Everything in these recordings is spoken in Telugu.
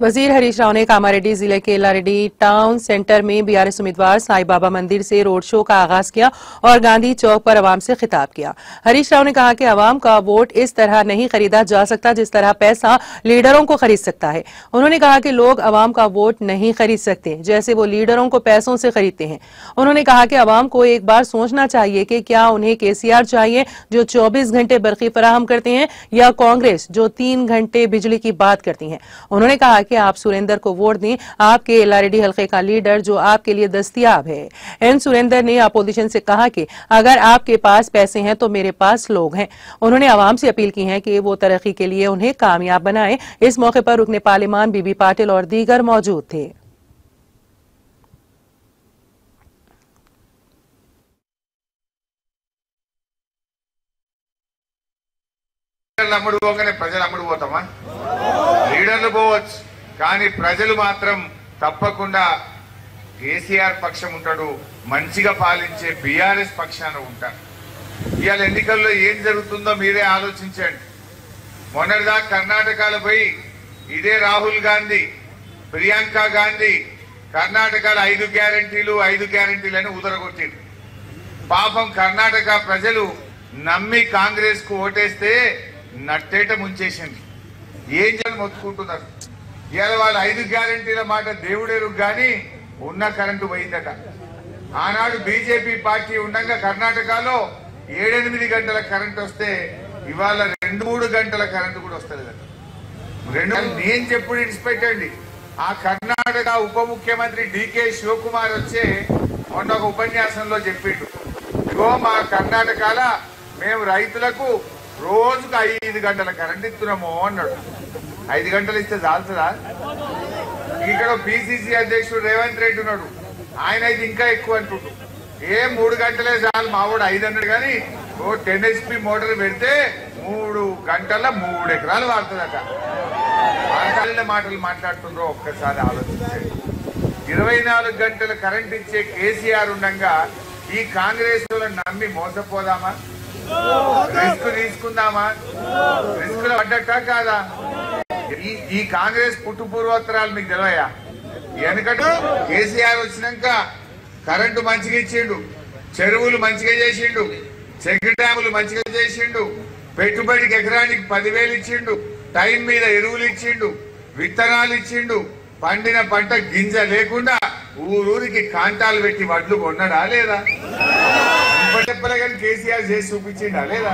वजीर हरीश राव ने कामारेड्डी जिले के लारेड्डी टाउन सेंटर में बीआरएस उम्मीदवार साईं बाबा मंदिर से रोड शो का आगाज किया और गांधी चौक पर आवाम से खिताब किया। हरीश राव ने कहा कि आवाम का वोट इस तरह नहीं खरीदा जा सकता जिस तरह पैसा लीडरों को खरीद सकता है। उन्होंने कहा कि लोग आवाम का वोट नहीं खरीद सकते जैसे वो लीडरों को पैसों से खरीदते हैं। उन्होंने कहा कि आवाम को एक बार सोचना चाहिए कि क्या उन्हें केसीआर चाहिए जो 24 घंटे बरक़ी फराहम करते हैं या कांग्रेस जो 3 घंटे बिजली की बात करती है। उन्होंने कहा कि आप सुरेंद्र को वोट दें, आपके लारेड्डी हल्के का लीडर जो आपके लिए दस्तयाब है। एन सुरेंद्र ने अपोजिशन से कहा कि अगर आपके पास पैसे हैं तो मेरे पास लोग हैं। उन्होंने आवाम से अपील की है कि वो तरक्की के लिए उन्हें कामयाब बनाएं। इस मौके पर रुकने पार्लिमान बीबी पाटिल और दीगर मौजूद थे। ప్రజలు అమ్ముడుపోతామా? లీడర్లు పోవచ్చు కానీ ప్రజలు మాత్రం తప్పకుండా కేసీఆర్ పక్షం ఉంటాడు, మంచిగా పాలించే బీఆర్ఎస్ పక్షాన ఉంటారు. ఇవాళ ఎన్నికల్లో ఏం జరుగుతుందో మీరే ఆలోచించండి. మొన్నటిదాకా కర్ణాటకలో పోయి ఇదే రాహుల్ గాంధీ, ప్రియాంక గాంధీ కర్ణాటకలో 5 గ్యారెంటీలని ఉదరగొట్టారు. పాపం కర్ణాటక ప్రజలు నమ్మి కాంగ్రెస్ కు ఓటేస్తే నట్టేట ముంచేసింది. ఏం చేయాలి మొత్తుకుంటున్నారు. ఇవాళ వాళ్ళ 5 గ్యారెంటీల మాట దేవుడేరు గాని ఉన్న కరెంటు పోయిందట. ఆనాడు బీజేపీ పార్టీ ఉండగా కర్ణాటకలో 7-8 గంటల కరెంట్ వస్తే ఇవాళ 2-3 గంటల కరెంటు కూడా వస్తుంది కదా. నేను చెప్పుడు ఇడిచిపెట్టండి. ఆ కర్ణాటక ఉప ముఖ్యమంత్రి డికే శివకుమార్ వచ్చే మొన్న ఒక ఉపన్యాసంలో చెప్పిండు, ఇగో మా కర్ణాటకలో మేము రైతులకు రోజుకు 5 గంటల కరెంట్ ఇస్తున్నాము అన్నాడు. 5 గంటలు ఇస్తే చాలుతుందా? ఇక్కడ పిసిసి అధ్యక్షుడు రేవంత్ రెడ్డి ఉన్నాడు, ఆయన అయితే ఇంకా ఎక్కువ అంటుండు. 3 గంటలే చాలు, మా వాడు 5 అన్నాడు కానీ 10 HP మోటార్ పెడితే 3 గంటల 3 ఎకరాలు వాడుతుందట. మాటలు మాట్లాడుతుండ్రో ఒక్కసారి ఆలోచించండి. 24 గంటల కరెంట్ ఇచ్చే కేసీఆర్ ఉండగా ఈ కాంగ్రెస్ నమ్మి మోసపోదామా? రిస్క్ తీసుకుందామా? రిస్క్ లో పడ్డట్టా కాదా? ఈ కాంగ్రెస్ పుట్టు పూర్వోత్తరాలు మీకు తెలివయా? ఎందుకంటే కేసీఆర్ వచ్చినాక కరెంటు మంచిగా ఇచ్చిండు, చెరువులు మంచిగా చేసిండు, చెక్ డ్యాములు మంచిగా చేసిండు, పెట్టుబడికి ఎకరానికి 10,000 ఇచ్చిండు, టైం మీద ఎరువులు ఇచ్చిండు, విత్తనాలు ఇచ్చిండు, పండిన పంట గింజ లేకుండా ఊరూరికి కాంటాలు పెట్టి వడ్లు కొన్నాడా లేదా? చెప్పలే కానీ కేసీఆర్ చేసి చూపించిండా లేదా?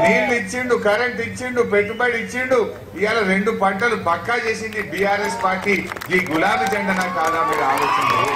నీళ్లు ఇచ్చిండు, కరెంట్ ఇచ్చిండు, పెట్టుబడి ఇచ్చిండు. ఇవాళ 2 పంటలు పక్కా చేసింది బీఆర్ఎస్ పార్టీ. ఈ గులాబీ జెండా కాదా? మీరు ఆలోచించండి.